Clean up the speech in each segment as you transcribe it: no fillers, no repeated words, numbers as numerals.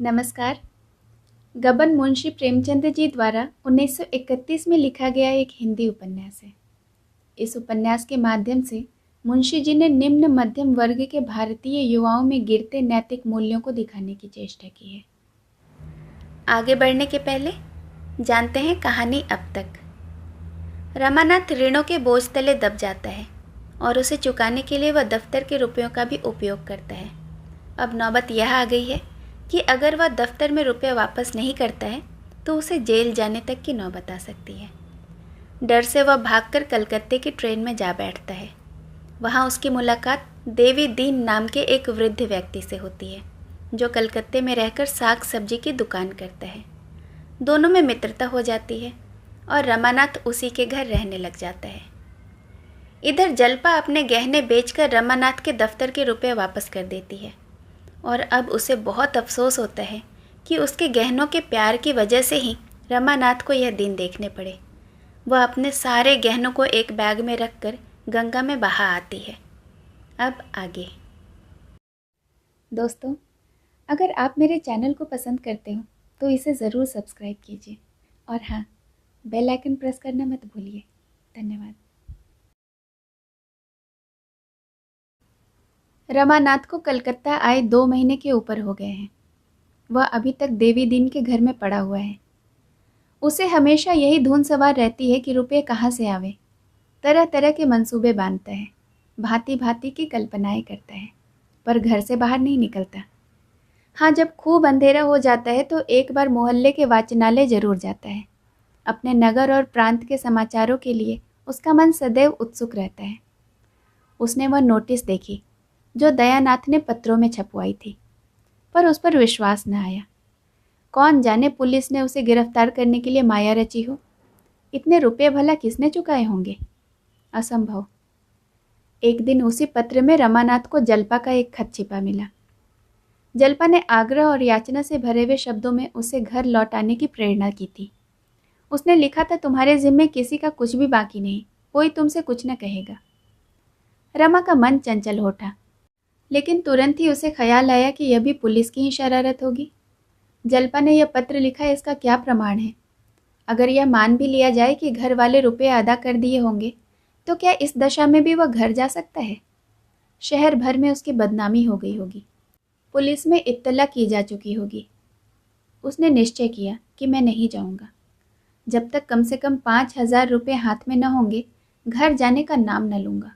नमस्कार। गबन मुंशी प्रेमचंद जी द्वारा 1931 में लिखा गया एक हिंदी उपन्यास है। इस उपन्यास के माध्यम से मुंशी जी ने निम्न मध्यम वर्ग के भारतीय युवाओं में गिरते नैतिक मूल्यों को दिखाने की चेष्टा की है। आगे बढ़ने के पहले जानते हैं कहानी अब तक। रमानाथ ऋणों के बोझ तले दब जाता है और उसे चुकाने के लिए वह दफ्तर के रुपयों का भी उपयोग करता है। अब नौबत यह आ गई है कि अगर वह दफ्तर में रुपये वापस नहीं करता है तो उसे जेल जाने तक की नौबत आ सकती है। डर से वह भागकर कलकत्ते की ट्रेन में जा बैठता है। वहाँ उसकी मुलाकात देवी दीन नाम के एक वृद्ध व्यक्ति से होती है जो कलकत्ते में रहकर साग सब्जी की दुकान करता है। दोनों में मित्रता हो जाती है और रमानाथ उसी के घर रहने लग जाता है। इधर जल्पा अपने गहने बेचकर रमानाथ के दफ्तर के रुपये वापस कर देती है और अब उसे बहुत अफसोस होता है कि उसके गहनों के प्यार की वजह से ही रमानाथ को यह दिन देखने पड़े। वह अपने सारे गहनों को एक बैग में रखकर गंगा में बहा आती है। अब आगे। दोस्तों, अगर आप मेरे चैनल को पसंद करते हो तो इसे ज़रूर सब्सक्राइब कीजिए और हाँ, बेल आइकन प्रेस करना मत भूलिए। धन्यवाद। रमानाथ को कलकत्ता आए 2 महीने के ऊपर हो गए हैं। वह अभी तक देवी दीन के घर में पड़ा हुआ है। उसे हमेशा यही धुन सवार रहती है कि रुपये कहाँ से आवे। तरह तरह के मंसूबे बांधता है, भांति भांति की कल्पनाएं करता है, पर घर से बाहर नहीं निकलता। हाँ, जब खूब अंधेरा हो जाता है तो एक बार मोहल्ले के वाचनालय जरूर जाता है। अपने नगर और प्रांत के समाचारों के लिए उसका मन सदैव उत्सुक रहता है। उसने वह नोटिस देखी जो दयानाथ ने पत्रों में छपवाई थी, पर उस पर विश्वास न आया। कौन जाने पुलिस ने उसे गिरफ्तार करने के लिए माया रची हो। इतने रुपये भला किसने चुकाए होंगे? असंभव। एक दिन उसी पत्र में रमानाथ को जल्पा का एक खत छिपा मिला। जल्पा ने आग्रह और याचना से भरे हुए शब्दों में उसे घर लौट आने की प्रेरणा की थी। उसने लिखा था, तुम्हारे जिम्मे किसी का कुछ भी बाकी नहीं, कोई तुमसे कुछ न कहेगा। रमा का मन चंचल हो उठा, लेकिन तुरंत ही उसे ख्याल आया कि यह भी पुलिस की ही शरारत होगी। जल्पा ने यह पत्र लिखा, इसका क्या प्रमाण है? अगर यह मान भी लिया जाए कि घर वाले रुपये अदा कर दिए होंगे तो क्या इस दशा में भी वह घर जा सकता है? शहर भर में उसकी बदनामी हो गई होगी, पुलिस में इत्तला की जा चुकी होगी। उसने निश्चय किया कि मैं नहीं जाऊंगा। जब तक कम से कम 5,000 रुपये हाथ में न होंगे घर जाने का नाम न लूँगा।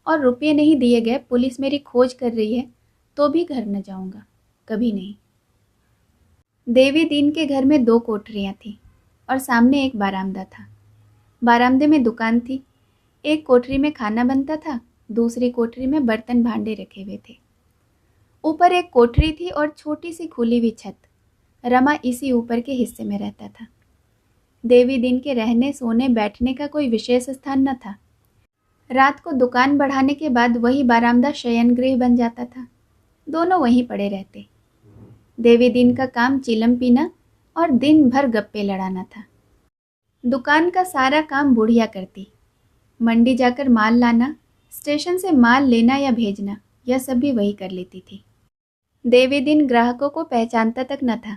और रुपये नहीं दिए गए, पुलिस मेरी खोज कर रही है तो भी घर न जाऊंगा, कभी नहीं। देवी दीन के घर में 2 कोठरियाँ थीं और सामने एक बारामदा था। बारामदे में दुकान थी। एक कोठरी में खाना बनता था, दूसरी कोठरी में बर्तन भांडे रखे हुए थे। ऊपर एक कोठरी थी और छोटी सी खुली हुई छत। रमा इसी ऊपर के हिस्से में रहता था। देवी दीन के रहने सोने बैठने का कोई विशेष स्थान न था। रात को दुकान बढ़ाने के बाद वही बारामदा शयन गृह बन जाता था। दोनों वहीं पड़े रहते। देवी दीन का काम चिलम पीना और दिन भर गप्पे लड़ाना था। दुकान का सारा काम बुढ़िया करती। मंडी जाकर माल लाना, स्टेशन से माल लेना या भेजना, यह सब भी वही कर लेती थी। देवी दीन ग्राहकों को पहचानता तक न था।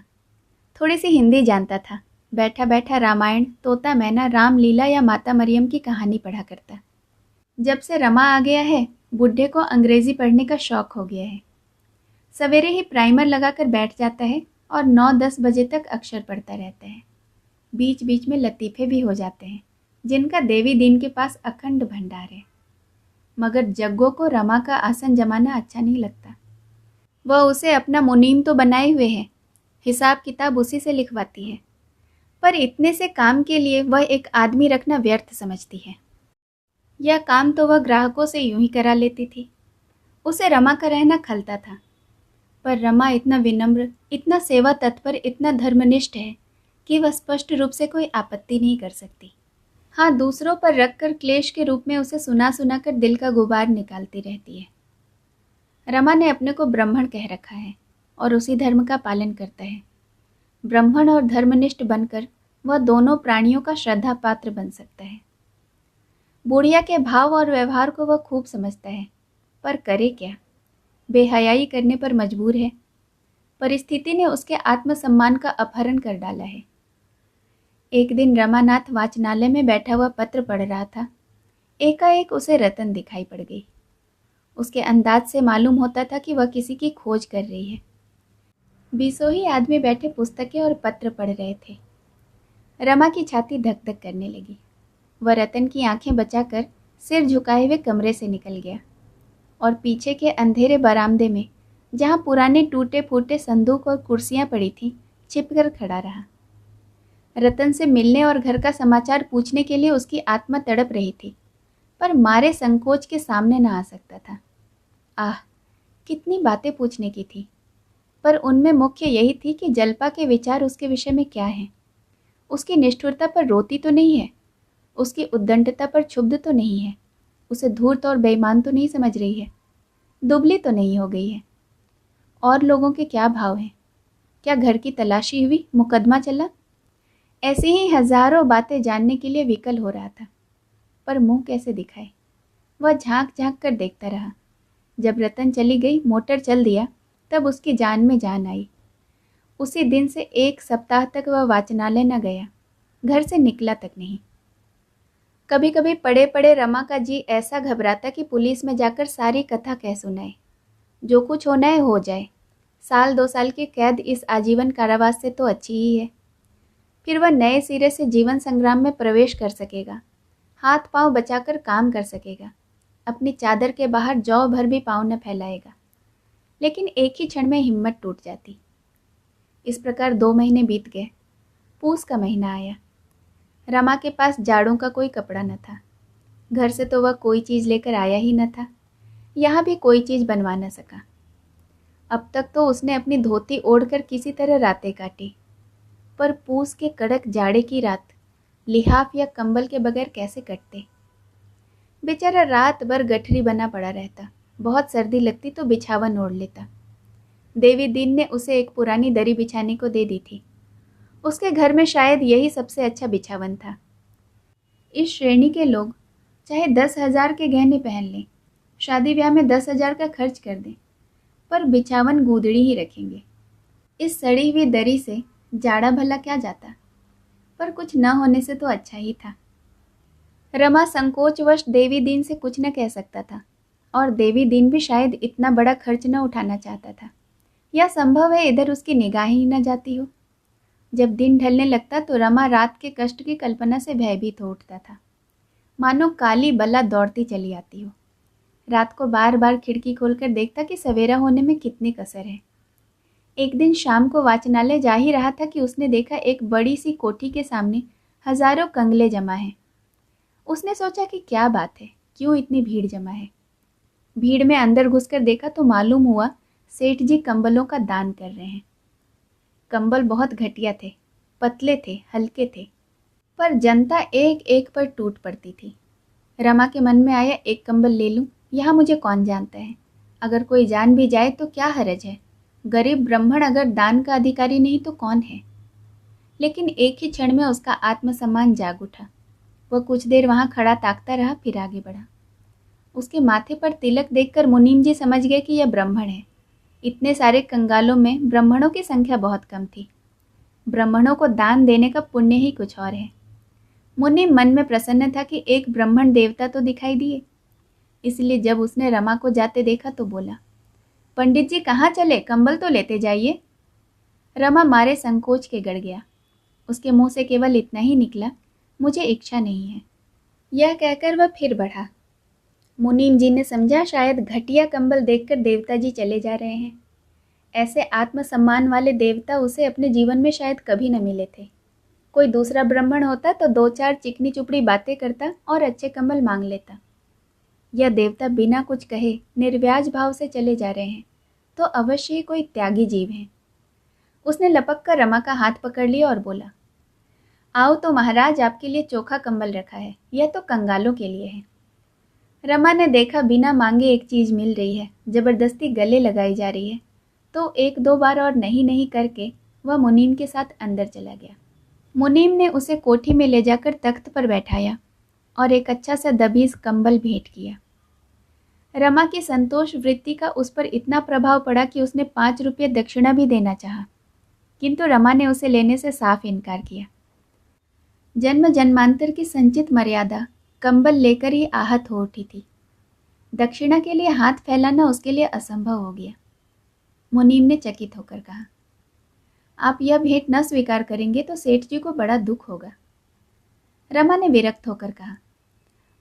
थोड़ी सी हिंदी जानता था। बैठा बैठा रामायण, तोता मैना, रामलीला या माता मरियम की कहानी पढ़ा करता। जब से रमा आ गया है, बुढ़े को अंग्रेजी पढ़ने का शौक हो गया है। सवेरे ही प्राइमर लगाकर बैठ जाता है और 9-10 बजे तक अक्षर पढ़ता रहता है। बीच बीच में लतीफ़े भी हो जाते हैं, जिनका देवी दीन के पास अखंड भंडार है। मगर जग्गो को रमा का आसन जमाना अच्छा नहीं लगता। वह उसे अपना मुनीम तो बनाए हुए है, हिसाब किताब उसी से लिखवाती है, पर इतने से काम के लिए वह एक आदमी रखना व्यर्थ समझती है। यह काम तो वह ग्राहकों से यूं ही करा लेती थी। उसे रमा का रहना खलता था, पर रमा इतना विनम्र, इतना सेवा तत्पर, इतना धर्मनिष्ठ है कि वह स्पष्ट रूप से कोई आपत्ति नहीं कर सकती। हाँ, दूसरों पर रखकर क्लेश के रूप में उसे सुना सुना कर दिल का गुबार निकालती रहती है। रमा ने अपने को ब्राह्मण कह रखा है और उसी धर्म का पालन करता है। ब्राह्मण और धर्मनिष्ठ बनकर वह दोनों प्राणियों का श्रद्धा पात्र बन सकता है। बुढ़िया के भाव और व्यवहार को वह खूब समझता है, पर करे क्या? बेहयाई करने पर मजबूर है। परिस्थिति ने उसके आत्मसम्मान का अपहरण कर डाला है। एक दिन रमानाथ वाचनालय में बैठा हुआ पत्र पढ़ रहा था। एकाएक उसे रतन दिखाई पड़ गई। उसके अंदाज से मालूम होता था कि वह किसी की खोज कर रही है। बीसों ही आदमी बैठे पुस्तकें और पत्र पढ़ रहे थे। रमा की छाती धक धक करने लगी। वह रतन की आंखें बचाकर सिर झुकाए हुए कमरे से निकल गया और पीछे के अंधेरे बरामदे में, जहां पुराने टूटे फूटे संदूक और कुर्सियां पड़ी थीं, छिपकर खड़ा रहा। रतन से मिलने और घर का समाचार पूछने के लिए उसकी आत्मा तड़प रही थी, पर मारे संकोच के सामने न आ सकता था। आह, कितनी बातें पूछने की थी, पर उनमें मुख्य यही थी कि जल्पा के विचार उसके विषय में क्या हैं। उसकी निष्ठुरता पर रोती तो नहीं है, उसकी उद्दंडता पर क्षुब्ध तो नहीं है, उसे धूर्त और बेईमान तो नहीं समझ रही है, दुबली तो नहीं हो गई है। और लोगों के क्या भाव हैं? क्या घर की तलाशी हुई, मुकदमा चला? ऐसी ही हजारों बातें जानने के लिए विकल हो रहा था, पर मुंह कैसे दिखाए? वह झांक झांक कर देखता रहा। जब रतन चली गई, मोटर चल दिया, तब उसकी जान में जान आई। उसी दिन से 1 सप्ताह तक वह वाचनालय न गया, घर से निकला तक नहीं। कभी कभी पड़े पड़े रमा का जी ऐसा घबराता कि पुलिस में जाकर सारी कथा कह सुनाए। जो कुछ होना है हो जाए, 1-2 साल की कैद इस आजीवन कारावास से तो अच्छी ही है। फिर वह नए सिरे से जीवन संग्राम में प्रवेश कर सकेगा, हाथ पांव बचाकर काम कर सकेगा, अपनी चादर के बाहर जौ भर भी पांव न फैलाएगा। लेकिन एक ही क्षण में हिम्मत टूट जाती। इस प्रकार 2 महीने बीत गए। पूस का महीना आया। रमा के पास जाड़ों का कोई कपड़ा न था। घर से तो वह कोई चीज़ लेकर आया ही न था। यहाँ भी कोई चीज़ बनवा न सका। अब तक तो उसने अपनी धोती ओढ़कर किसी तरह रातें काटी, पर पूस के कड़क जाड़े की रात लिहाफ या कंबल के बगैर कैसे कटते? बेचारा रात भर गठरी बना पड़ा रहता। बहुत सर्दी लगती तो बिछावन ओढ़ लेता। देवी दीन ने उसे एक पुरानी दरी बिछाने को दे दी थी। उसके घर में शायद यही सबसे अच्छा बिछावन था। इस श्रेणी के लोग चाहे 10,000 के गहने पहन लें, शादी ब्याह में 10,000 का खर्च कर दें, पर बिछावन गूदड़ी ही रखेंगे। इस सड़ी हुई दरी से जाड़ा भला क्या जाता, पर कुछ न होने से तो अच्छा ही था। रमा संकोचवश देवी दीन से कुछ न कह सकता था, और देवी दीन भी शायद इतना बड़ा खर्च न उठाना चाहता था, या संभव है इधर उसकी निगाहें ही न जाती हो। जब दिन ढलने लगता तो रमा रात के कष्ट की कल्पना से भयभीत हो उठता था, मानो काली बला दौड़ती चली आती हो। रात को बार बार खिड़की खोलकर देखता कि सवेरा होने में कितनी कसर है। एक दिन शाम को वाचनालय जा ही रहा था कि उसने देखा एक बड़ी सी कोठी के सामने हजारों कंगले जमा हैं। उसने सोचा कि क्या बात है, क्यों इतनी भीड़ जमा है। भीड़ में अंदर घुसकर देखा तो मालूम हुआ सेठ जी कंबलों का दान कर रहे हैं। कंबल बहुत घटिया थे, पतले थे, हल्के थे, पर जनता एक एक पर टूट पड़ती थी। रमा के मन में आया, एक कंबल ले लूं, यहाँ मुझे कौन जानता है, अगर कोई जान भी जाए तो क्या हरज है। गरीब ब्राह्मण अगर दान का अधिकारी नहीं तो कौन है। लेकिन एक ही क्षण में उसका आत्मसम्मान जाग उठा। वह कुछ देर वहां खड़ा ताकता रहा, फिर आगे बढ़ा। उसके माथे पर तिलक देखकर मुनीम जी समझ गए कि यह ब्राह्मण है। इतने सारे कंगालों में ब्राह्मणों की संख्या बहुत कम थी। ब्राह्मणों को दान देने का पुण्य ही कुछ और है। मुनीम मन में प्रसन्न था कि एक ब्राह्मण देवता तो दिखाई दिए। इसलिए जब उसने रमा को जाते देखा तो बोला, पंडित जी कहाँ चले, कंबल तो लेते जाइए। रमा मारे संकोच के गड़ गया। उसके मुंह से केवल इतना ही निकला, मुझे इच्छा नहीं है। यह कहकर वह फिर बढ़ा। मुनीम जी ने समझा शायद घटिया कंबल देखकर देवता जी चले जा रहे हैं। ऐसे आत्मसम्मान वाले देवता उसे अपने जीवन में शायद कभी न मिले थे। कोई दूसरा ब्राह्मण होता तो 2-4 चिकनी चुपड़ी बातें करता और अच्छे कंबल मांग लेता। यह देवता बिना कुछ कहे निर्व्याज भाव से चले जा रहे हैं, तो अवश्य ही कोई त्यागी जीव है। उसने लपक कर रमा का हाथ पकड़ लिया और बोला, आओ तो महाराज, आपके लिए चोखा कंबल रखा है, यह तो कंगालों के लिए है। रमा ने देखा बिना मांगे एक चीज मिल रही है, जबरदस्ती गले लगाई जा रही है, तो 1-2 बार और नहीं नहीं करके वह मुनीम के साथ अंदर चला गया। मुनीम ने उसे कोठी में ले जाकर तख्त पर बैठाया और एक अच्छा सा दबीज कंबल भेंट किया। रमा की संतोष वृत्ति का उस पर इतना प्रभाव पड़ा कि उसने 5 रुपये दक्षिणा भी देना चाहा, किंतु रमा ने उसे लेने से साफ इनकार किया। जन्म जन्मांतर की संचित मर्यादा कंबल लेकर ही आहत हो उठी थी। दक्षिणा के लिए हाथ फैलाना उसके लिए असंभव हो गया। मुनीम ने चकित होकर कहा, आप यह भेंट न स्वीकार करेंगे तो सेठ जी को बड़ा दुख होगा। रमा ने विरक्त होकर कहा,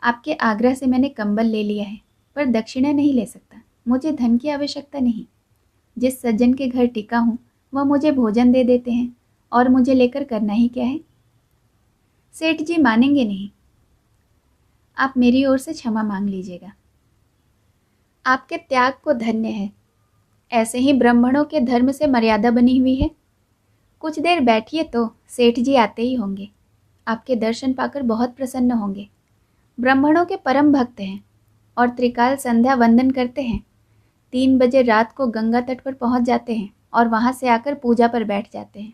आपके आग्रह से मैंने कंबल ले लिया है, पर दक्षिणा नहीं ले सकता। मुझे धन की आवश्यकता नहीं। जिस सज्जन के घर टिका हूँ वह मुझे भोजन दे देते हैं, और मुझे लेकर करना ही क्या है। सेठ जी मानेंगे नहीं। आप मेरी ओर से क्षमा मांग लीजिएगा। आपके त्याग को धन्य है। ऐसे ही ब्राह्मणों के धर्म से मर्यादा बनी हुई है। कुछ देर बैठिए तो सेठ जी आते ही होंगे। आपके दर्शन पाकर बहुत प्रसन्न होंगे। ब्राह्मणों के परम भक्त हैं और त्रिकाल संध्या वंदन करते हैं। 3 बजे रात को गंगा तट पर पहुंच जाते हैं और वहां से आकर पूजा पर बैठ जाते हैं।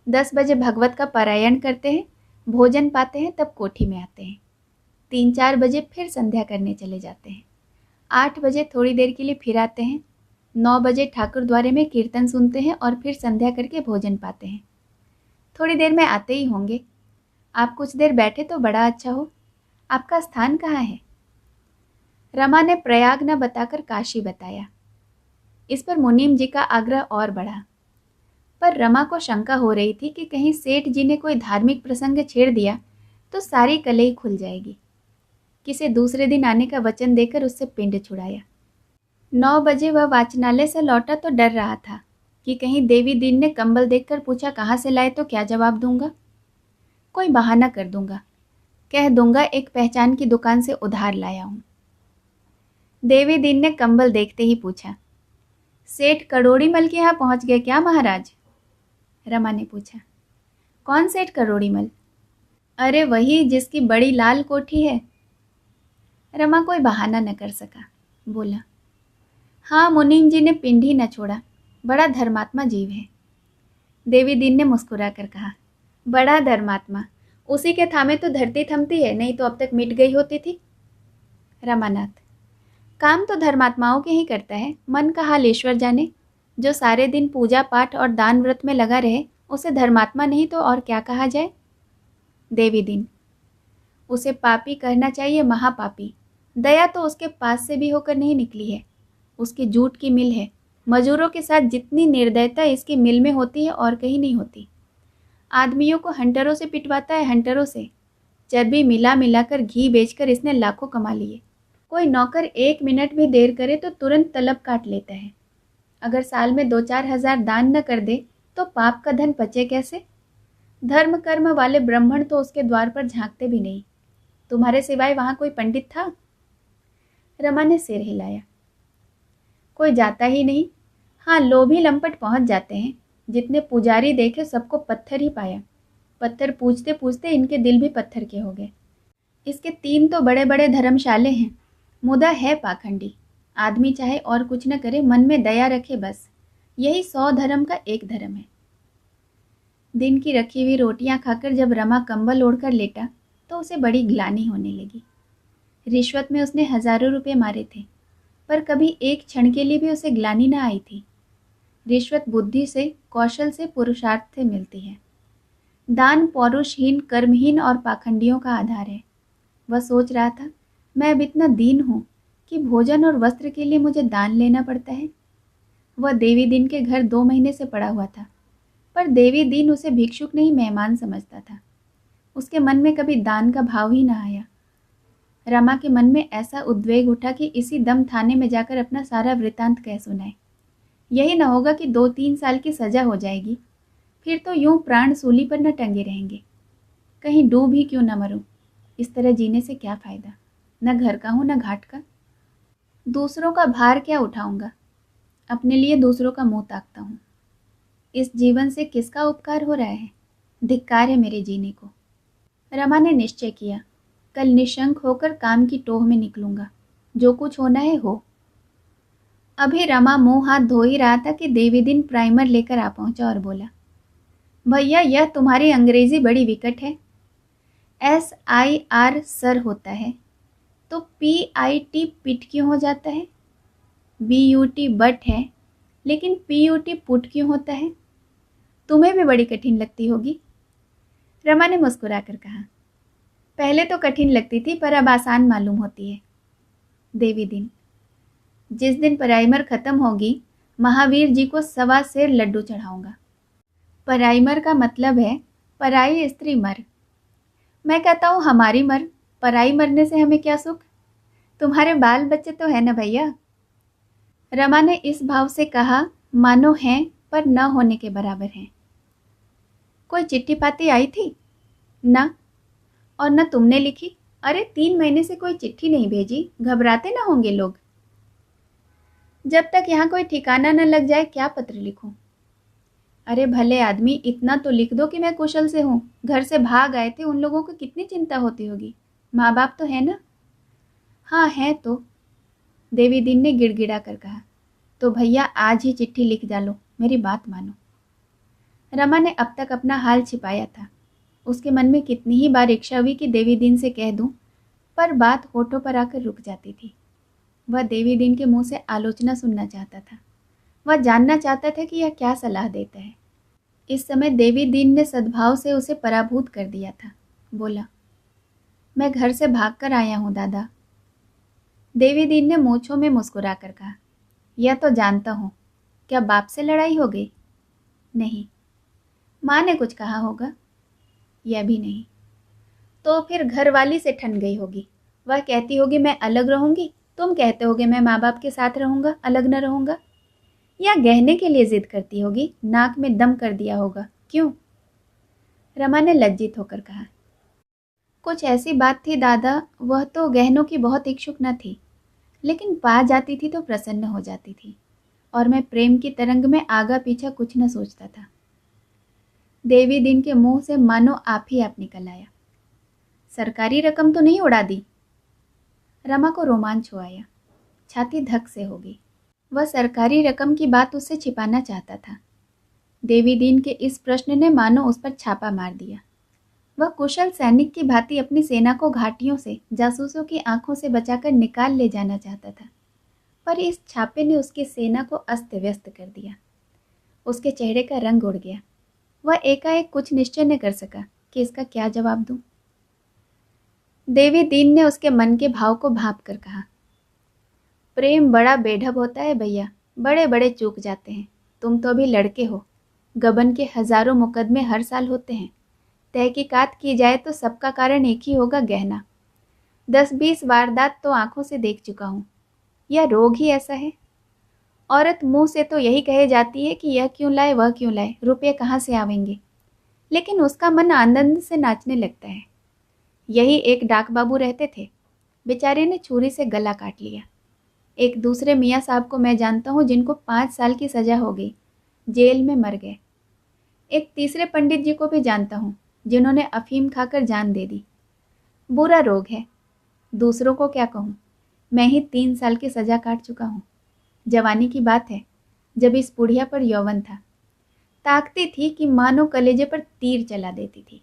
10 बजे भगवत का पारायण करते हैं, भोजन पाते हैं, तब कोठी में आते हैं। 3-4 बजे फिर संध्या करने चले जाते हैं। 8 बजे थोड़ी देर के लिए फिर आते हैं। 9 बजे ठाकुर द्वारे में कीर्तन सुनते हैं और फिर संध्या करके भोजन पाते हैं। थोड़ी देर में आते ही होंगे। आप कुछ देर बैठे तो बड़ा अच्छा हो। आपका स्थान कहाँ है? रमा ने प्रयाग न बताकर काशी बताया। इस पर मुनीम जी का आग्रह और बढ़ा, पर रमा को शंका हो रही थी कि कहीं सेठ जी ने कोई धार्मिक प्रसंग छेड़ दिया तो सारी कलई खुल जाएगी। किसी दूसरे दिन आने का वचन देकर उससे पिंड छुड़ाया। 9 बजे वह वाचनालय से लौटा तो डर रहा था कि कहीं देवी दीन ने कंबल देखकर पूछा कहाँ से लाए तो क्या जवाब दूंगा। कोई बहाना कर दूंगा, कह दूंगा एक पहचान की दुकान से उधार लाया हूँ। देवी दीन ने कंबल देखते ही पूछा, सेठ करोड़ीमल के यहाँ पहुँच गए क्या महाराज? रमा ने पूछा, कौन सेठ करोड़ीमल? अरे वही जिसकी बड़ी लाल कोठी है। रमा कोई बहाना न कर सका, बोला, हाँ मुनीम जी ने पिंड ही न छोड़ा, बड़ा धर्मात्मा जीव है। देवी दीन ने मुस्कुरा कर कहा, बड़ा धर्मात्मा, उसी के थामे तो धरती थमती है, नहीं तो अब तक मिट गई होती थी। रमानाथ, काम तो धर्मात्माओं के ही करता है, मन का हाल ईश्वर जाने। जो सारे दिन पूजा पाठ और दान व्रत में लगा रहे उसे धर्मात्मा नहीं तो और क्या कहा जाए। देवी दीन, उसे पापी कहना चाहिए, महापापी। दया तो उसके पास से भी होकर नहीं निकली है। उसकी जूट की मिल है। मजूरों के साथ जितनी निर्दयता इसकी मिल में होती है और कहीं नहीं होती। आदमियों को हंटरों से पिटवाता है, हंटरों से। चर्बी मिला मिलाकर घी बेचकर इसने लाखों कमा लिए। कोई नौकर 1 मिनट भी देर करे तो तुरंत तलब काट लेता है। अगर साल में 2-4 हजार दान न कर दे तो पाप का धन पचे कैसे? धर्म कर्म वाले ब्राह्मण तो उसके द्वार पर झांकते भी नहीं। तुम्हारे सिवाय वहां कोई पंडित था? रमा ने सिर हिलाया, कोई जाता ही नहीं। हाँ, लोभी लंपट पहुंच जाते हैं। जितने पुजारी देखे सबको पत्थर ही पाया। पत्थर पूछते पूछते इनके दिल भी पत्थर के हो गए। इसके 3 तो बड़े बड़े धर्मशाले हैं, मुदा है पाखंडी। आदमी चाहे और कुछ न करे, मन में दया रखे बस। यही 100 धर्म का एक धर्म है। दिन की रखी हुई रोटियां खाकर जब रमा कंबल ओढ़कर लेटा तो उसे बड़ी ग्लानि होने लगी। रिश्वत में उसने हजारों रुपए मारे थे, पर कभी एक क्षण के लिए भी उसे ग्लानि न आई थी। रिश्वत बुद्धि से, कौशल से, पुरुषार्थ से मिलती है। दान पौरुषहीन, कर्महीन और पाखंडियों का आधार है। वह सोच रहा था, मैं अब इतना दीन हूँ कि भोजन और वस्त्र के लिए मुझे दान लेना पड़ता है। वह देवी दीन के घर 2 महीने से पड़ा हुआ था, पर देवी दीन उसे भिक्षुक नहीं मेहमान समझता था। उसके मन में कभी दान का भाव ही न आया। रमा के मन में ऐसा उद्वेग उठा कि इसी दम थाने में जाकर अपना सारा वृतांत कह सुनाए। यही न होगा कि 2-3 साल की सजा हो जाएगी, फिर तो यूं प्राण सूली पर न टंगे रहेंगे। कहीं डूब ही क्यों न मरूं। इस तरह जीने से क्या फायदा, न घर का हूं न घाट का। दूसरों का भार क्या उठाऊंगा, अपने लिए दूसरों का मुंह ताकता हूं। इस जीवन से किसका उपकार हो रहा है? धिक्कार है मेरे जीने को। रमा ने निश्चय किया, कल निशंक होकर काम की टोह में निकलूंगा, जो कुछ होना है हो। अभी रमा मुंह हाथ धो ही रहा था कि देवी दिन प्राइमर लेकर आ पहुंचा और बोला, भैया यह तुम्हारी अंग्रेजी बड़ी विकट है। SIR सर होता है, तो PIT पिट क्यों हो जाता है? BUT बट है, लेकिन PUT पुट क्यों होता है? तुम्हें भी बड़ी कठिन लगती होगी। रमा ने मुस्कुराकर कहा, पहले तो कठिन लगती थी पर अब आसान मालूम होती है। देवी दिन, जिस दिन प्राइमर खत्म होगी महावीर जी को 1.25 सेर लड्डू चढ़ाऊंगा। प्राइमर का मतलब है पराई स्त्री मर। मैं कहता हूँ हमारी मर, पराई मरने से हमें क्या सुख? तुम्हारे बाल बच्चे तो है ना भैया। रमा ने इस भाव से कहा मानो हैं पर न होने के बराबर हैं। कोई चिट्ठी पाती आई थी? ना, और न तुमने लिखी। अरे 3 महीने से कोई चिट्ठी नहीं भेजी, घबराते ना होंगे लोग। जब तक यहाँ कोई ठिकाना न लग जाए क्या पत्र लिखूं? अरे भले आदमी, इतना तो लिख दो कि मैं कुशल से हूँ, घर से भाग आए थे, उन लोगों को कितनी चिंता होती होगी। माँ बाप तो है ना? हाँ है तो, देवी दिन ने गिड़गिड़ा कर कहा। तो भैया आज ही चिट्ठी लिख डालो, मेरी बात मानो। रमा ने अब तक अपना हाल छिपाया था। उसके मन में कितनी ही बार इच्छा हुई कि देवी दिन से कह दूं, पर बात होठों पर आकर रुक जाती थी। वह देवी दिन के मुंह से आलोचना सुनना चाहता था। वह जानना चाहता था कि यह क्या सलाह देता है। इस समय देवी दिन ने सद्भाव से उसे पराभूत कर दिया था। बोला, मैं घर से भागकर आया हूँ दादा। देवी दिन ने मूंछों में मुस्कुरा कर कहा, यह तो जानता हूँ। क्या बाप से लड़ाई हो गई? नहीं। माँ ने कुछ कहा होगा? यह भी नहीं। तो फिर घरवाली से ठन गई होगी। वह कहती होगी मैं अलग रहूंगी, तुम कहते होगे मैं माँ बाप के साथ रहूंगा, अलग न रहूंगा। या गहने के लिए जिद करती होगी, नाक में दम कर दिया होगा। क्यों? रमा ने लज्जित होकर कहा, कुछ ऐसी बात थी दादा, वह तो गहनों की बहुत इच्छुक न थी, लेकिन पा जाती थी तो प्रसन्न हो जाती थी, और मैं प्रेम की तरंग में आगा पीछा कुछ न सोचता था। देवी दिन के मुंह से मानो आप ही आप निकल आया। सरकारी रकम तो नहीं उड़ा दी? रमा को रोमांच हो आया, छाती धक से हो गई। वह सरकारी रकम की बात उससे छिपाना चाहता था। देवी दीन के इस प्रश्न ने मानो उस पर छापा मार दिया। वह कुशल सैनिक की भांति अपनी सेना को घाटियों से, जासूसों की आंखों से बचाकर निकाल ले जाना चाहता था, पर इस छापे ने उसकी सेना को अस्त व्यस्त कर दिया। उसके चेहरे का रंग उड़ गया। वह एकाएक कुछ निश्चय न कर सका कि इसका क्या जवाब दूं। देवी दीन ने उसके मन के भाव को भांप कर कहा, प्रेम बड़ा बेढब होता है भैया, बड़े बड़े चूक जाते हैं। तुम तो अभी लड़के हो। गबन के हजारों मुकदमे हर साल होते हैं। तहकीकात की जाए तो सबका कारण एक ही होगा, गहना। 10-20 वारदात तो आंखों से देख चुका हूँ। यह रोग ही ऐसा है। औरत मुंह से तो यही कहे जाती है कि यह क्यों लाए, वह क्यों लाए, रुपये कहाँ से आवेंगे, लेकिन उसका मन आनंद से नाचने लगता है। यही एक डाक बाबू रहते थे, बेचारे ने छुरी से गला काट लिया। एक दूसरे मियाँ साहब को मैं जानता हूँ जिनको 5 साल की सजा हो गई, जेल में मर गए। एक तीसरे पंडित जी को भी जानता हूँ जिन्होंने अफीम खाकर जान दे दी। बुरा रोग है, दूसरों को क्या कहूँ। मैं ही 3 साल की सजा काट चुका हूँ। जवानी की बात है, जब इस बुढ़िया पर यौवन था। ताकती थी कि मानो कलेजे पर तीर चला देती थी।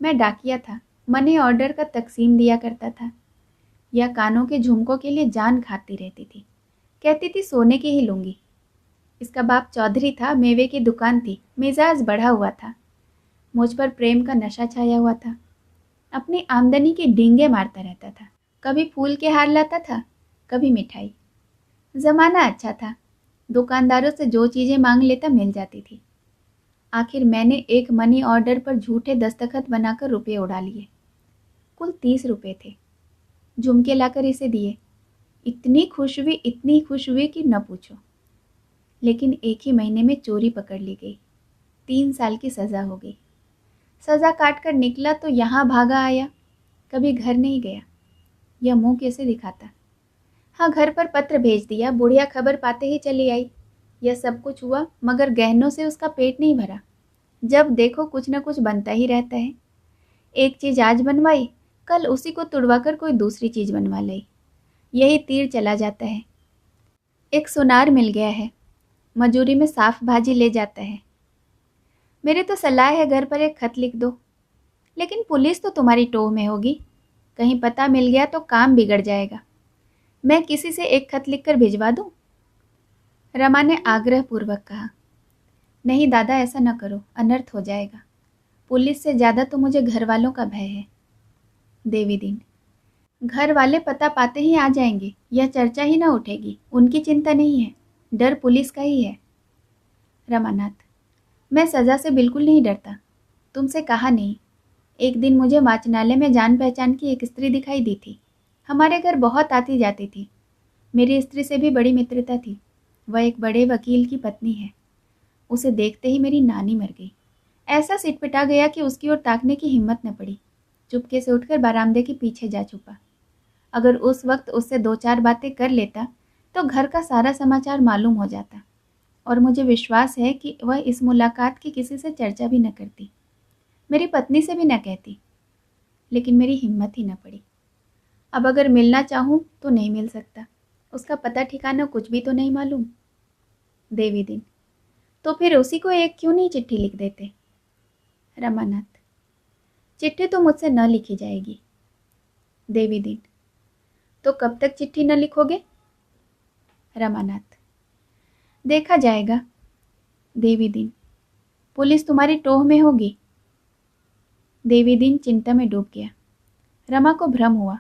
मैं डाकिया था, मनी ऑर्डर का तकसीम दिया करता था। यह कानों के झुमकों के लिए जान खाती रहती थी, कहती थी सोने की ही लूंगी। इसका बाप चौधरी था, मेवे की दुकान थी, मिजाज बढ़ा हुआ था। मुझ पर प्रेम का नशा छाया हुआ था। अपनी आमदनी की डींगे मारता रहता था। कभी फूल के हार लाता था, कभी मिठाई। जमाना अच्छा था, दुकानदारों से जो चीज़ें मांग लेता मिल जाती थी। आखिर मैंने एक मनी ऑर्डर पर झूठे दस्तखत बनाकर रुपये उड़ा लिए। कुल 30 रुपये थे। झुमके लाकर इसे दिए। इतनी खुश हुई कि न पूछो। लेकिन एक ही महीने में चोरी पकड़ ली गई। 3 साल की सज़ा हो गई। सज़ा काट कर निकला तो यहाँ भागा आया, कभी घर नहीं गया। यह मुंह कैसे दिखाता। हाँ, घर पर पत्र भेज दिया, बुढ़िया खबर पाते ही चली आई। यह सब कुछ हुआ, मगर गहनों से उसका पेट नहीं भरा। जब देखो कुछ न कुछ बनता ही रहता है। एक चीज़ आज बनवाई, कल उसी को तुड़वाकर कोई दूसरी चीज़ बनवा ली। यही तीर चला जाता है। एक सुनार मिल गया है, मजूरी में साफ भाजी ले जाता है। मेरी तो सलाह है घर पर एक खत लिख दो। लेकिन पुलिस तो तुम्हारी टोह में होगी, कहीं पता मिल गया तो काम बिगड़ जाएगा। मैं किसी से एक खत लिखकर भिजवा दूं? रमा ने आग्रहपूर्वक कहा। नहीं दादा, ऐसा न करो, अनर्थ हो जाएगा। पुलिस से ज़्यादा तो मुझे घर वालों का भय है। देवीदीन, घर वाले पता पाते ही आ जाएंगे, यह चर्चा ही ना उठेगी। उनकी चिंता नहीं है, डर पुलिस का ही है। रमानाथ, मैं सज़ा से बिल्कुल नहीं डरता। तुमसे कहा नहीं, एक दिन मुझे वाचनालय में जान पहचान की एक स्त्री दिखाई दी थी। हमारे घर बहुत आती जाती थी। मेरी स्त्री से भी बड़ी मित्रता थी। वह एक बड़े वकील की पत्नी है। उसे देखते ही मेरी नानी मर गई। ऐसा सिटपिटा गया कि उसकी ओर ताकने की हिम्मत न पड़ी। चुपके से उठकर बरामदे के पीछे जा छुपा। अगर उस वक्त उससे 2-4 बातें कर लेता तो घर का सारा समाचार मालूम हो जाता, और मुझे विश्वास है कि वह इस मुलाकात की किसी से चर्चा भी न करती, मेरी पत्नी से भी न कहती। लेकिन मेरी हिम्मत ही न पड़ी। अब अगर मिलना चाहूँ तो नहीं मिल सकता। उसका पता ठिकाना कुछ भी तो नहीं मालूम। देवीदीन, तो फिर उसी को एक क्यों नहीं चिट्ठी लिख देते? रमानाथ, चिट्ठी तो मुझसे न लिखी जाएगी। देवीदीन, तो कब तक चिट्ठी न लिखोगे? रमानाथ, देखा जाएगा। देवीदीन, पुलिस तुम्हारी टोह में होगी। देवीदीन चिंता में डूब गया। रमा को भ्रम हुआ,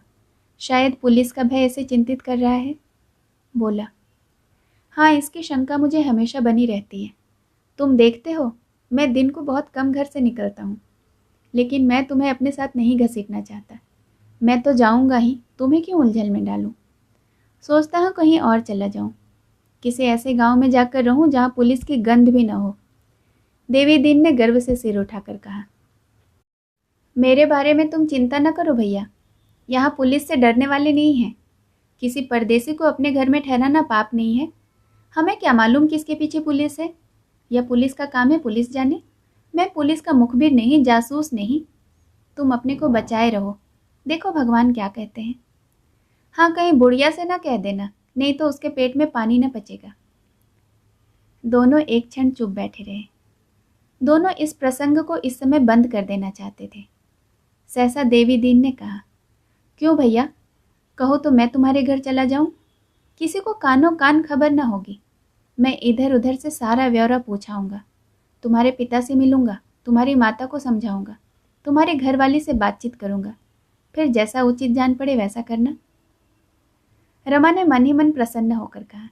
शायद पुलिस का भय ऐसे चिंतित कर रहा है। बोला, हाँ, इसकी शंका मुझे हमेशा बनी रहती है। तुम देखते हो, मैं दिन को बहुत कम घर से निकलता हूँ, लेकिन मैं तुम्हें अपने साथ नहीं घसीटना चाहता। मैं तो जाऊँगा ही, तुम्हें क्यों उलझन में डालूँ? सोचता हूँ कहीं और चला जाऊँ, किसी ऐसे गांव में जाकर रहूँ जहाँ पुलिस की गंध भी न हो। देवीदीन ने गर्व से सिर उठाकर कहा। मेरे बारे में तुम चिंता न करो भैया, यहाँ पुलिस से डरने वाले नहीं हैं। किसी परदेसी को अपने घर में ठहराना पाप नहीं है। हमें क्या मालूम किसके पीछे पुलिस है? यह पुलिस का काम है, पुलिस जाने। मैं पुलिस का मुखबिर नहीं, जासूस नहीं। तुम अपने को बचाए रहो, देखो भगवान क्या कहते हैं। हाँ, कहीं बुढ़िया से ना कह देना, नहीं तो उसके पेट में पानी न पचेगा। दोनों एक क्षण चुप बैठे रहे। दोनों इस प्रसंग को इस समय बंद कर देना चाहते थे। सहसा देवीदीन ने कहा, क्यों भैया, कहो तो मैं तुम्हारे घर चला जाऊं? किसी को कानों कान खबर न होगी। मैं इधर उधर से सारा ब्यौरा पूछाऊंगा। तुम्हारे पिता से मिलूंगा, तुम्हारी माता को समझाऊंगा, तुम्हारी घरवाली से बातचीत करूंगा। फिर जैसा उचित जान पड़े वैसा करना। रमा ने मन ही मन प्रसन्न होकर कहा,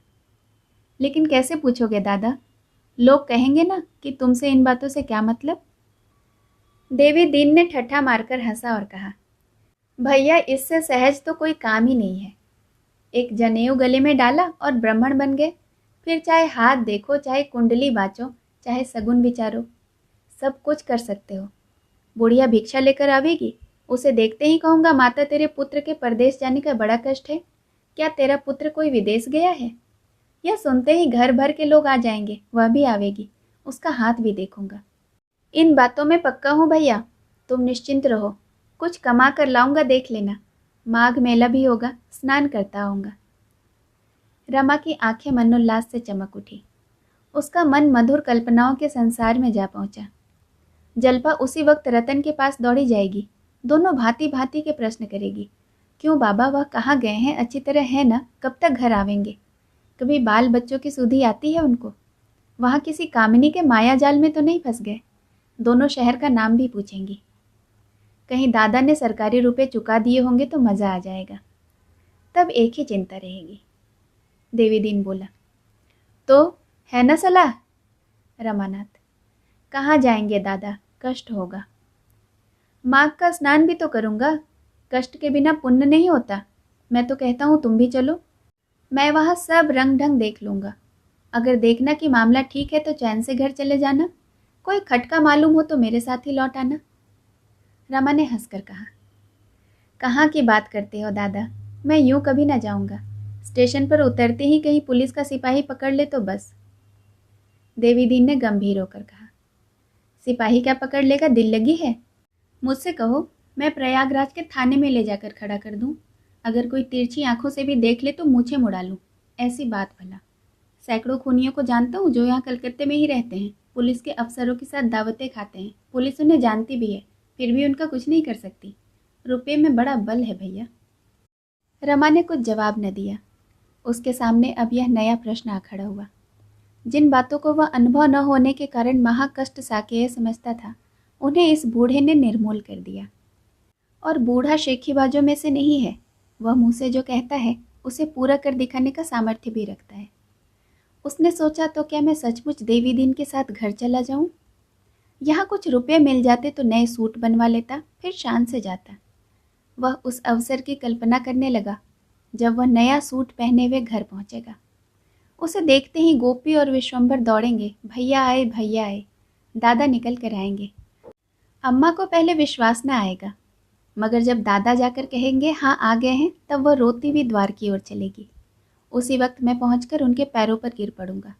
लेकिन कैसे पूछोगे दादा? लोग कहेंगे ना कि तुमसे इन बातों से क्या मतलब? देवीदीन ने ठट्ठा मारकर हंसा और कहा, भैया, इससे सहज तो कोई काम ही नहीं है। एक जनेऊ गले में डाला और ब्राह्मण बन गए। फिर चाहे हाथ देखो, चाहे कुंडली बाँचो, चाहे सगुन विचारो, सब कुछ कर सकते हो। बुढ़िया भिक्षा लेकर आवेगी, उसे देखते ही कहूँगा, माता, तेरे पुत्र के परदेश जाने का बड़ा कष्ट है। क्या तेरा पुत्र कोई विदेश गया है? यह सुनते ही घर भर के लोग आ जाएंगे। वह भी आवेगी, उसका हाथ भी देखूंगा। इन बातों में पक्का हूँ भैया, तुम निश्चिंत रहो। कुछ कमा कर लाऊंगा, देख लेना। माघ मेला भी होगा, स्नान करता आऊँगा। रमा की आंखें मनोल्लास से चमक उठी। उसका मन मधुर कल्पनाओं के संसार में जा पहुंचा। जल्पा उसी वक्त रतन के पास दौड़ी जाएगी। दोनों भांति भांति के प्रश्न करेगी। क्यों बाबा, वह कहाँ गए हैं? अच्छी तरह है ना? कब तक घर आवेंगे? कभी बाल बच्चों की सुधि आती है उनको? वहाँ किसी कामिनी के माया जाल में तो नहीं फंस गए? दोनों शहर का नाम भी पूछेंगी। कहीं दादा ने सरकारी रुपए चुका दिए होंगे तो मज़ा आ जाएगा। तब एक ही चिंता रहेगी। देवीदीन बोला, तो है ना सलाह? रमानाथ, कहाँ जाएंगे दादा, कष्ट होगा। माघ का स्नान भी तो करूँगा, कष्ट के बिना पुण्य नहीं होता। मैं तो कहता हूँ तुम भी चलो, मैं वहाँ सब रंग ढंग देख लूँगा। अगर देखना कि मामला ठीक है तो चैन से घर चले जाना। कोई खटका मालूम हो तो मेरे साथ ही लौट आना। रमा ने हंसकर कहा, कहाँ की बात करते हो दादा, मैं यूं कभी ना जाऊँगा। स्टेशन पर उतरते ही कहीं पुलिस का सिपाही पकड़ ले तो बस। देवीदीन ने गंभीर होकर कहा, सिपाही क्या पकड़ लेगा, दिल लगी है? मुझसे कहो, मैं प्रयागराज के थाने में ले जाकर खड़ा कर दूं। अगर कोई तिरछी आंखों से भी देख ले तो मूछें मुड़ा लूं। ऐसी बात भला। सैकड़ों खूनियों को जानता हूँ जो यहाँ कलकत्ते में ही रहते हैं। पुलिस के अफसरों के साथ दावतें खाते हैं। पुलिस उन्हें जानती भी है, फिर भी उनका कुछ नहीं कर सकती। रुपये में बड़ा बल है भैया। रमा ने कुछ जवाब न दिया। उसके सामने अब यह नया प्रश्न आ खड़ा हुआ। जिन बातों को वह अनुभव न होने के कारण महाकष्ट साकेय समझता था, उन्हें इस बूढ़े ने निर्मूल कर दिया। और बूढ़ा शेखीबाजों में से नहीं है। वह मुंह से जो कहता है उसे पूरा कर दिखाने का सामर्थ्य भी रखता है। उसने सोचा, तो क्या मैं सचमुच देवी दिन के साथ घर चला जाऊं? यहाँ कुछ रुपए मिल जाते तो नए सूट बनवा लेता, फिर शान से जाता। वह उस अवसर की कल्पना करने लगा जब वह नया सूट पहने हुए घर पहुंचेगा। उसे देखते ही गोपी और विश्वंभर दौड़ेंगे, भैया आए भैया आए, दादा निकल कर आएंगे। अम्मा को पहले विश्वास न आएगा, मगर जब दादा जाकर कहेंगे हाँ आ गए हैं, तब वह रोती हुई द्वार की ओर चलेगी। उसी वक्त मैं पहुंचकर उनके पैरों पर गिर पड़ूंगा।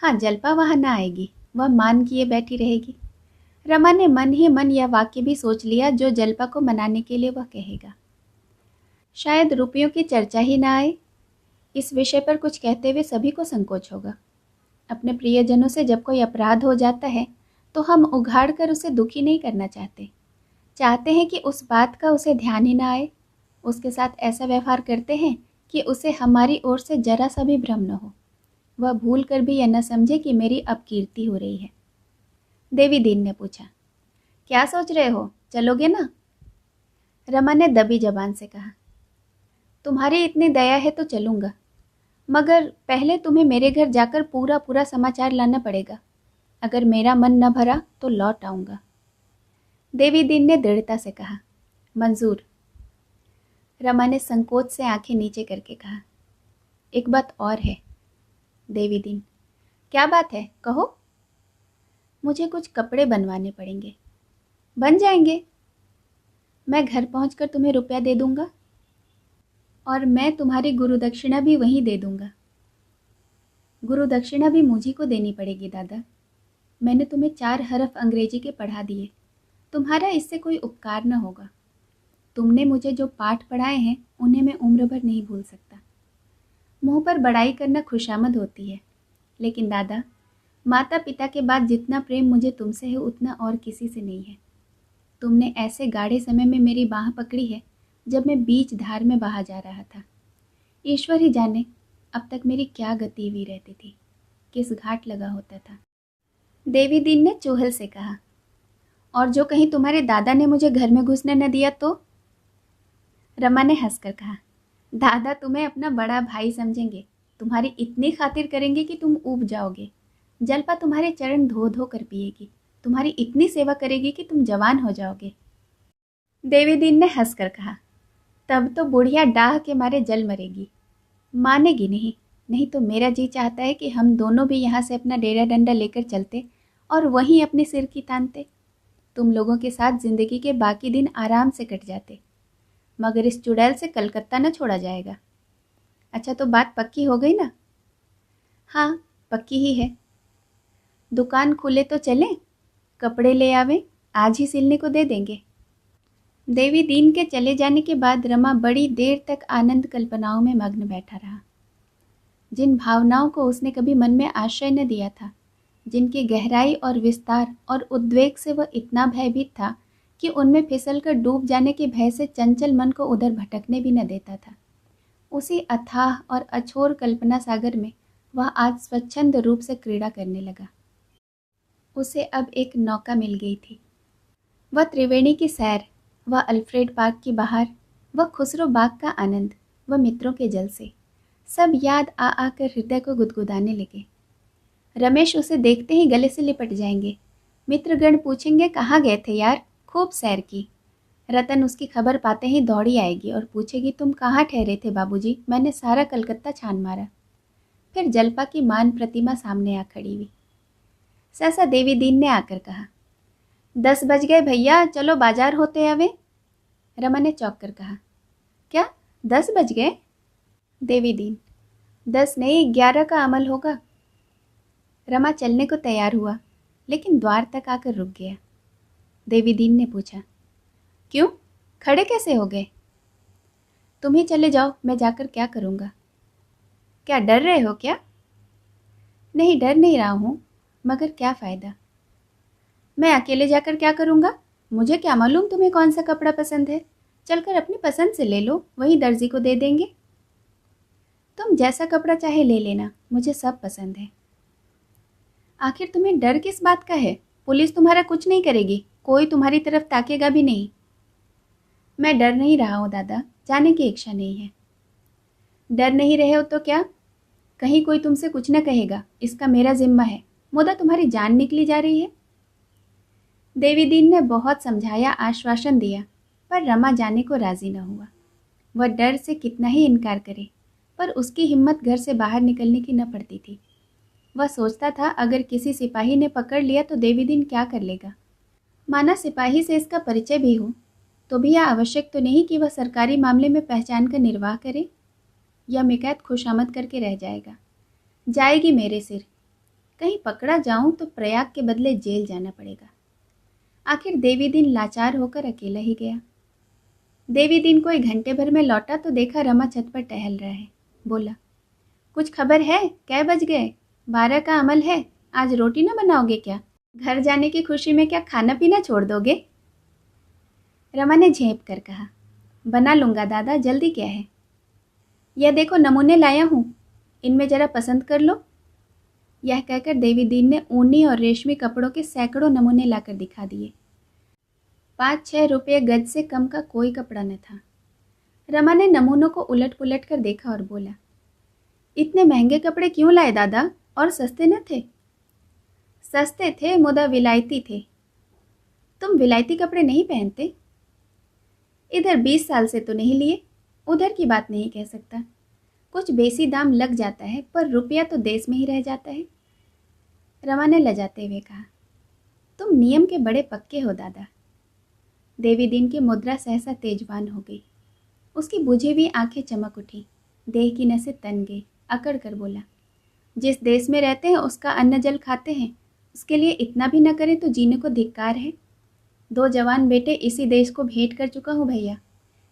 हाँ, जल्पा वहां न आएगी, वह मान किए बैठी रहेगी। रमा ने मन ही मन यह वाक्य भी सोच लिया जो जल्पा को मनाने के लिए वह कहेगा। शायद रुपयों की चर्चा ही ना आए। इस विषय पर कुछ कहते हुए सभी को संकोच होगा। अपने प्रियजनों से जब कोई अपराध हो जाता है तो हम उघाड़ कर उसे दुखी नहीं करना चाहते हैं कि उस बात का उसे ध्यान ही ना आए। उसके साथ ऐसा व्यवहार करते हैं कि उसे हमारी ओर से जरा सा भी भ्रम न हो। वह भूल कर भी यह न समझे कि मेरी अपकीर्ति हो रही है। देवी दीन ने पूछा, क्या सोच रहे हो, चलोगे ना? रमा ने दबी जबान से कहा, तुम्हारी इतनी दया है तो चलूंगा, मगर पहले तुम्हें मेरे घर जाकर पूरा पूरा समाचार लाना पड़ेगा। अगर मेरा मन न भरा तो लौट आऊंगा। देवी दीन ने दृढ़ता से कहा, मंजूर। रमा ने संकोच से आंखें नीचे करके कहा, एक बात और है। देवी दीन, क्या बात है, कहो। मुझे कुछ कपड़े बनवाने पड़ेंगे। बन जाएंगे। मैं घर पहुंचकर तुम्हें रुपया दे दूंगा और मैं तुम्हारी गुरुदक्षिणा भी वहीं दे दूंगा। गुरुदक्षिणा भी मुझी को देनी पड़ेगी दादा। मैंने तुम्हें 4 हरफ अंग्रेजी के पढ़ा दिए। तुम्हारा इससे कोई उपकार न होगा। तुमने मुझे जो पाठ पढ़ाए हैं उन्हें मैं उम्र भर नहीं भूल सकता। मुंह पर बड़ाई करना खुशामद होती है, लेकिन दादा, माता पिता के बाद जितना प्रेम मुझे तुमसे है उतना और किसी से नहीं है। तुमने ऐसे गाढ़े समय में मेरी बाह पकड़ी है जब मैं बीच धार में बहा जा रहा था। ईश्वर ही जाने अब तक मेरी क्या गति हुई रहती थी, किस घाट लगा होता था। देवी दीन ने चूहल से कहा, और जो कहीं तुम्हारे दादा ने मुझे घर में घुसने न दिया तो? रमा ने हंसकर कहा, दादा तुम्हें अपना बड़ा भाई समझेंगे, तुम्हारी इतनी खातिर करेंगे कि तुम ऊब जाओगे। जल्पा तुम्हारे चरण धो धो कर पिएगी, तुम्हारी इतनी सेवा करेगी कि तुम जवान हो जाओगे। देवी दीन ने हंसकर कहा, तब तो बुढ़िया डाह के मारे जल मरेगी। मानेगी नहीं, नहीं तो मेरा जी चाहता है कि हम दोनों भी यहाँ से अपना डेरा डंडा लेकर चलते और वहीं अपने सिर की तानते। तुम लोगों के साथ जिंदगी के बाकी दिन आराम से कट जाते, मगर इस चुड़ैल से कलकत्ता न छोड़ा जाएगा। अच्छा, तो बात पक्की हो गई ना? हाँ, पक्की ही है। दुकान खुले तो चलें, कपड़े ले आवें, आज ही सिलने को दे देंगे। देवी दीन के चले जाने के बाद रमा बड़ी देर तक आनंद कल्पनाओं में मग्न बैठा रहा। जिन भावनाओं को उसने कभी मन में आश्रय न दिया था, जिनकी गहराई और विस्तार और उद्वेग से वह इतना भयभीत था कि उनमें फिसल कर डूब जाने के भय से चंचल मन को उधर भटकने भी न देता था, उसी अथाह और अछोर कल्पना सागर में वह आज स्वच्छंद रूप से क्रीड़ा करने लगा। उसे अब एक नौका मिल गई थी। वह त्रिवेणी की सैर, वह अल्फ्रेड पार्क की बहार, वह खुसरो बाग का आनंद, वह मित्रों के जल से, सब याद आ आकर हृदय को गुदगुदाने लगे। रमेश उसे देखते ही गले से लिपट जाएंगे। मित्रगण पूछेंगे, कहाँ गए थे यार, खूब सैर की। रतन उसकी खबर पाते ही दौड़ी आएगी और पूछेगी, तुम कहाँ ठहरे थे बाबूजी, मैंने सारा कलकत्ता छान मारा। फिर जल्पा की मान प्रतिमा सामने आ खड़ी हुई। सहसा देवी दीन ने आकर कहा, 10 बज गए भैया, चलो बाजार होते आवे। रमा ने चौंक कर कहा, क्या 10 बज गए? देवी दीन, 10 नहीं 11 का अमल होगा। रमा चलने को तैयार हुआ, लेकिन द्वार तक आकर रुक गया। देवी दीन ने पूछा, क्यों, खड़े कैसे हो गए? तुम ही चले जाओ, मैं जाकर क्या करूँगा। क्या डर रहे हो क्या? नहीं, डर नहीं रहा हूँ, मगर क्या फ़ायदा, मैं अकेले जाकर क्या करूँगा? मुझे क्या मालूम तुम्हें कौन सा कपड़ा पसंद है, चलकर अपनी पसंद से ले लो, वही दर्जी को दे देंगे। तुम जैसा कपड़ा चाहे ले लेना, मुझे सब पसंद है। आखिर तुम्हें डर किस बात का है? पुलिस तुम्हारा कुछ नहीं करेगी, कोई तुम्हारी तरफ ताकेगा भी नहीं। मैं डर नहीं रहा हूँ दादा, जाने की इच्छा नहीं है। डर नहीं रहे हो तो क्या? कहीं कोई तुमसे कुछ न कहेगा, इसका मेरा जिम्मा है। मुदा तुम्हारी जान निकली जा रही है। देवीदीन ने बहुत समझाया, आश्वासन दिया, पर रमा जाने को राजी न हुआ। वह डर से कितना ही इनकार करे, पर उसकी हिम्मत घर से बाहर निकलने की न पड़ती थी। वह सोचता था अगर किसी सिपाही ने पकड़ लिया तो देवीदीन क्या कर लेगा। माना सिपाही से इसका परिचय भी हो, तो भी यह आवश्यक तो नहीं कि वह सरकारी मामले में पहचान का निर्वाह करे। यह मिकैत खुशामद करके रह जाएगा। जाएगी मेरे सिर। कहीं पकड़ा जाऊं तो प्रयाग के बदले जेल जाना पड़ेगा। आखिर देवीदीन लाचार होकर अकेला ही गया। देवीदीन को 1 घंटे भर में लौटा तो देखा रमा छत पर टहल रहा है। बोला, कुछ खबर है? कै बज गए? 12 का अमल है। आज रोटी न बनाओगे क्या? घर जाने की खुशी में क्या खाना पीना छोड़ दोगे? रमा ने झेप कर कहा, बना लूँगा दादा, जल्दी क्या है। यह देखो नमूने लाया हूँ, इनमें जरा पसंद कर लो। यह कहकर देवीदीन ने ऊनी और रेशमी कपड़ों के सैकड़ों नमूने लाकर दिखा दिए। 5-6 रुपये गज से कम का कोई कपड़ा न था। रमा ने नमूनों को उलट पुलट कर देखा और बोला, इतने महंगे कपड़े क्यों लाए दादा, और सस्ते न थे? सस्ते थे, मुदा विलायती थे। तुम विलायती कपड़े नहीं पहनते? इधर 20 साल से तो नहीं लिए, उधर की बात नहीं कह सकता। कुछ बेसी दाम लग जाता है, पर रुपया तो देश में ही रह जाता है। रमा ने लजाते हुए कहा, तुम नियम के बड़े पक्के हो दादा। देवीदीन की मुद्रा सहसा तेजवान हो गई। उसकी बुझी हुई आंखें चमक उठी, देह की नसें तन गई। अकड़ कर बोला, जिस देश में रहते हैं उसका अन्न जल खाते हैं, उसके लिए इतना भी न करें तो जीने को धिक्कार है। 2 जवान बेटे इसी देश को भेंट कर चुका हूँ भैया।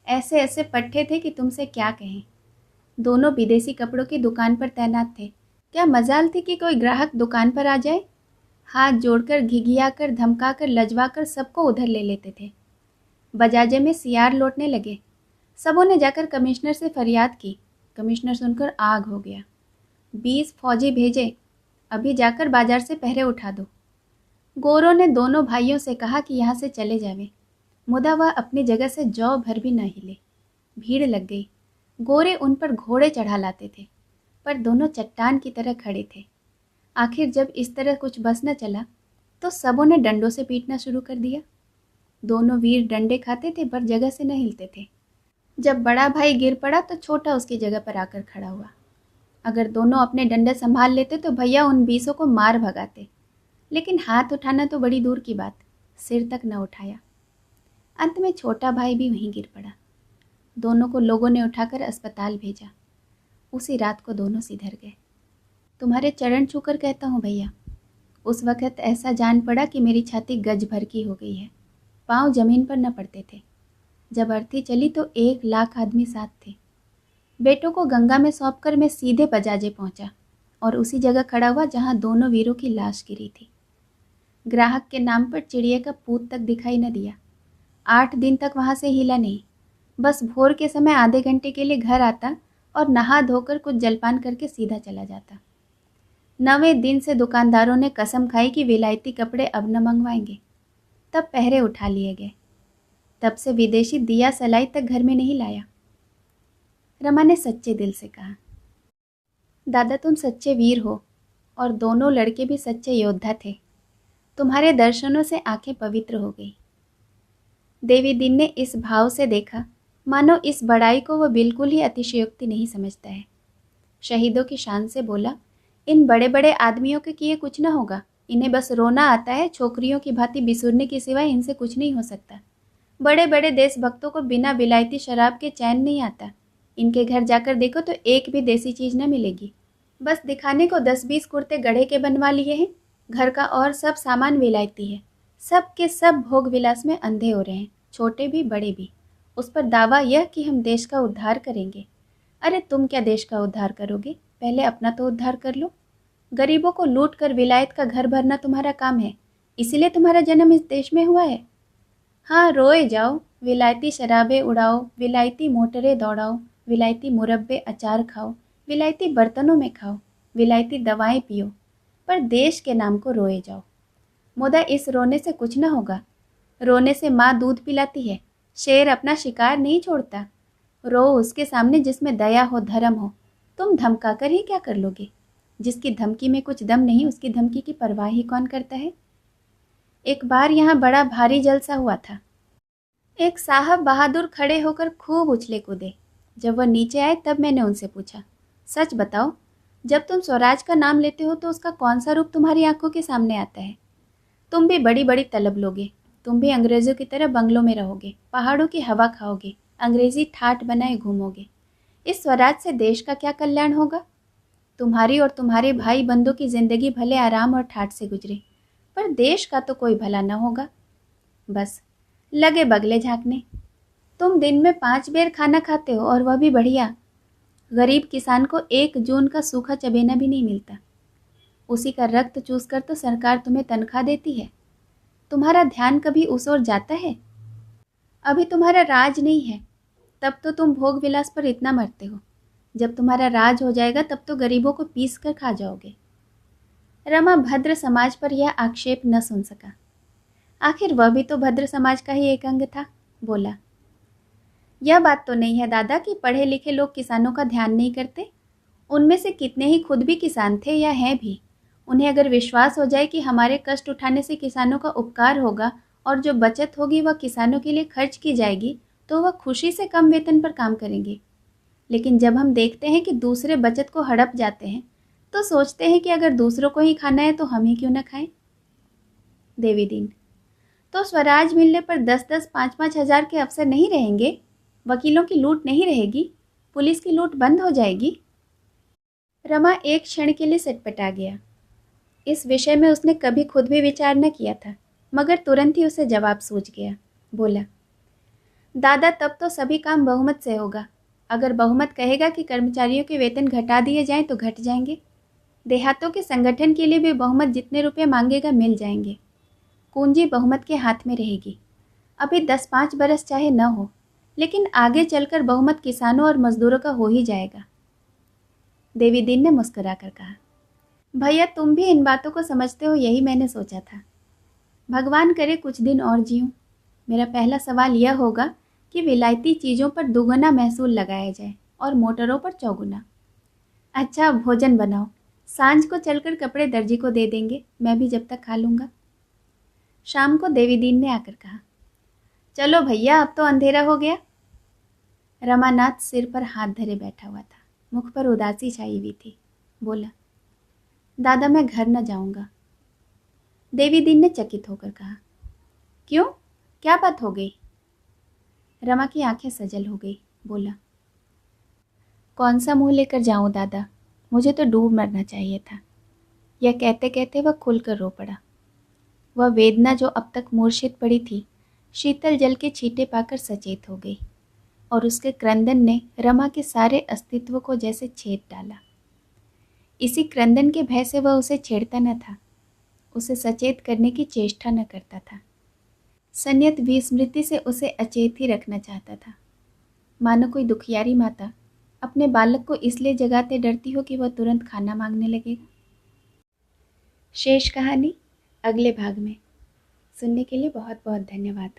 ऐसे ऐसे पट्टे थे कि तुमसे क्या कहें। दोनों विदेशी कपड़ों की दुकान पर तैनात थे। क्या मजाल थी कि कोई ग्राहक दुकान पर आ जाए। हाथ जोड़कर, घिघियाकर, धमकाकर, लजवाकर सबको उधर ले लेते थे। बजाजे में सियार लौटने लगे। सबों ने जाकर कमिश्नर से फरियाद की। कमिश्नर सुनकर आग हो गया। 20 फौजी भेजे, अभी जाकर बाजार से पहरे उठा दो। गोरों ने दोनों भाइयों से कहा कि यहाँ से चले जावे, मुदा वह अपनी जगह से जौ भर भी न हिले। भीड़ लग गई। गोरे उन पर घोड़े चढ़ा लाते थे, पर दोनों चट्टान की तरह खड़े थे। आखिर जब इस तरह कुछ बस न चला तो सबों ने डंडों से पीटना शुरू कर दिया। दोनों वीर डंडे खाते थे पर जगह से न हिलते थे। जब बड़ा भाई गिर पड़ा तो छोटा उसकी जगह पर आकर खड़ा हुआ। अगर दोनों अपने डंडे संभाल लेते तो भैया उन 20 को मार भगाते, लेकिन हाथ उठाना तो बड़ी दूर की बात, सिर तक न उठाया। अंत में छोटा भाई भी वहीं गिर पड़ा। दोनों को लोगों ने उठाकर अस्पताल भेजा। उसी रात को दोनों सिधर गए। तुम्हारे चरण छूकर कहता हूँ भैया, उस वक़्त ऐसा जान पड़ा कि मेरी छाती गज भर की हो गई है। पाँव जमीन पर न पड़ते थे। जब अर्थी चली तो 1 लाख आदमी साथ थे। बेटों को गंगा में सौंपकर मैं सीधे बजाजे पहुंचा और उसी जगह खड़ा हुआ जहां दोनों वीरों की लाश गिरी थी। ग्राहक के नाम पर चिड़िया का पूत तक दिखाई न दिया। 8 दिन तक वहां से हिला नहीं। बस भोर के समय आधे घंटे के लिए घर आता और नहा धोकर कुछ जलपान करके सीधा चला जाता। 9वें दिन से दुकानदारों ने कसम खाई कि विलायती कपड़े अब न मंगवाएंगे। तब पहरे उठा लिए गए। तब से विदेशी दिया सलाई तक घर में नहीं लाया। रमा ने सच्चे दिल से कहा, दादा तुम सच्चे वीर हो और दोनों लड़के भी सच्चे योद्धा थे। तुम्हारे दर्शनों से आंखें पवित्र हो गई। देवीदीन ने इस भाव से देखा मानो इस बड़ाई को वह बिल्कुल ही अतिशयोक्ति नहीं समझता है। शहीदों की शान से बोला, इन बड़े बड़े आदमियों के किए कुछ न होगा। इन्हें बस रोना आता है। छोकरियों की भांति बिसुरने के सिवाय इनसे कुछ नहीं हो सकता। बड़े बड़े देशभक्तों को बिना विलायती शराब के चैन नहीं आता। इनके घर जाकर देखो तो एक भी देसी चीज़ न मिलेगी। बस दिखाने को 10-20 कुर्ते गढ़े के बनवा लिए हैं। घर का और सब सामान विलायती है। सब के सब भोग विलास में अंधे हो रहे हैं, छोटे भी बड़े भी। उस पर दावा यह कि हम देश का उद्धार करेंगे। अरे तुम क्या देश का उद्धार करोगे? पहले अपना तो उद्धार कर लो। गरीबों को लूट कर विलायत का घर भरना तुम्हारा काम है, इसीलिए तुम्हारा जन्म इस देश में हुआ है। हाँ रोए जाओ, विलायती शराबें उड़ाओ, विलायती मोटरें दौड़ाओ, विलायती मुरब्बे अचार खाओ, विलायती बर्तनों में खाओ, विलायती दवाएं पियो, पर देश के नाम को रोए जाओ। मुदा इस रोने से कुछ न होगा। रोने से माँ दूध पिलाती है, शेर अपना शिकार नहीं छोड़ता। रो उसके सामने जिसमें दया हो, धर्म हो। तुम धमका कर ही क्या कर लोगे? जिसकी धमकी में कुछ दम नहीं, उसकी धमकी की परवाह ही कौन करता है? एक बार यहाँ बड़ा भारी जलसा हुआ था। एक साहब बहादुर खड़े होकर खूब उछले कूदे। जब वह नीचे आए तब मैंने उनसे पूछा, सच बताओ, जब तुम स्वराज का नाम लेते हो तो उसका कौन सा रूप तुम्हारी आंखों के सामने आता है? तुम भी बड़ी बड़ी तलब लोगे, तुम भी अंग्रेजों की तरह बंगलों में रहोगे, पहाड़ों की हवा खाओगे, अंग्रेजी ठाट बनाए घूमोगे। इस स्वराज से देश का क्या कल्याण होगा? तुम्हारी और तुम्हारे भाई बंधु की जिंदगी भले आराम और ठाट से गुजरे, पर देश का तो कोई भला न होगा। बस लगे बगले झांकने। तुम दिन में 5 बेर खाना खाते हो, और वह भी बढ़िया। गरीब किसान को 1 जून का सूखा चबेना भी नहीं मिलता। उसी का रक्त चूस कर तो सरकार तुम्हें तनख्वाह देती है। तुम्हारा ध्यान कभी उस ओर जाता है? अभी तुम्हारा राज नहीं है, तब तो तुम भोग विलास पर इतना मरते हो। जब तुम्हारा राज हो जाएगा तब तो गरीबों को पीस कर खा जाओगे। रमा भद्र समाज पर यह आक्षेप न सुन सका। आखिर वह भी तो भद्र समाज का ही एक अंग था। बोला, यह बात तो नहीं है दादा कि पढ़े लिखे लोग किसानों का ध्यान नहीं करते। उनमें से कितने ही खुद भी किसान थे या हैं भी। उन्हें अगर विश्वास हो जाए कि हमारे कष्ट उठाने से किसानों का उपकार होगा और जो बचत होगी वह किसानों के लिए खर्च की जाएगी, तो वह खुशी से कम वेतन पर काम करेंगे। लेकिन जब हम देखते हैं कि दूसरे बचत को हड़प जाते हैं, तो सोचते हैं कि अगर दूसरों को ही खाना है तो हम ही क्यों न खाएं। देवी दीन, तो स्वराज मिलने पर 10-10, 5-5 हजार के अफसर नहीं रहेंगे? वकीलों की लूट नहीं रहेगी? पुलिस की लूट बंद हो जाएगी? रमा एक क्षण के लिए सटपटा गया। इस विषय में उसने कभी खुद भी विचार न किया था, मगर तुरंत ही उसे जवाब सूझ गया। बोला, दादा तब तो सभी काम बहुमत से होगा। अगर बहुमत कहेगा कि कर्मचारियों के वेतन घटा दिए जाएं तो घट जाएंगे। देहातों के संगठन के लिए भी बहुमत जितने रुपए मांगेगा मिल जाएंगे। पूंजी बहुमत के हाथ में रहेगी। अभी 10-5 बरस चाहे न हो, लेकिन आगे चलकर बहुमत किसानों और मजदूरों का हो ही जाएगा। देवी दीन ने मुस्कुरा कर कहा, भैया तुम भी इन बातों को समझते हो, यही मैंने सोचा था। भगवान करे कुछ दिन और जीऊं। मेरा पहला सवाल यह होगा कि विलायती चीज़ों पर दुगना महसूल लगाया जाए और मोटरों पर चौगुना। अच्छा भोजन बनाओ, सांझ को चलकर कपड़े दर्जी को दे देंगे, मैं भी जब तक खा लूँगा। शाम को देवी दीन ने आकर कहा, चलो भैया अब तो अंधेरा हो गया। रमानाथ सिर पर हाथ धरे बैठा हुआ था, मुख पर उदासी छाई हुई थी। बोला, दादा मैं घर न जाऊंगा। देवी दीन ने चकित होकर कहा, क्यों, क्या बात हो गई? रमा की आंखें सजल हो गई। बोला, कौन सा मुंह लेकर जाऊं दादा, मुझे तो डूब मरना चाहिए था। यह कहते कहते वह खुलकर रो पड़ा। वह वेदना जो अब तक मूर्छित पड़ी थी, शीतल जल के छींटे पाकर सचेत हो गई, और उसके क्रंदन ने रमा के सारे अस्तित्व को जैसे छेद डाला। इसी क्रंदन के भय से वह उसे छेड़ता न था, उसे सचेत करने की चेष्टा न करता था। संयत विस्मृति से उसे अचेत ही रखना चाहता था, मानो कोई दुखियारी माता अपने बालक को इसलिए जगाते डरती हो कि वह तुरंत खाना मांगने लगेगा। शेष कहानी अगले भाग में। सुनने के लिए बहुत बहुत धन्यवाद।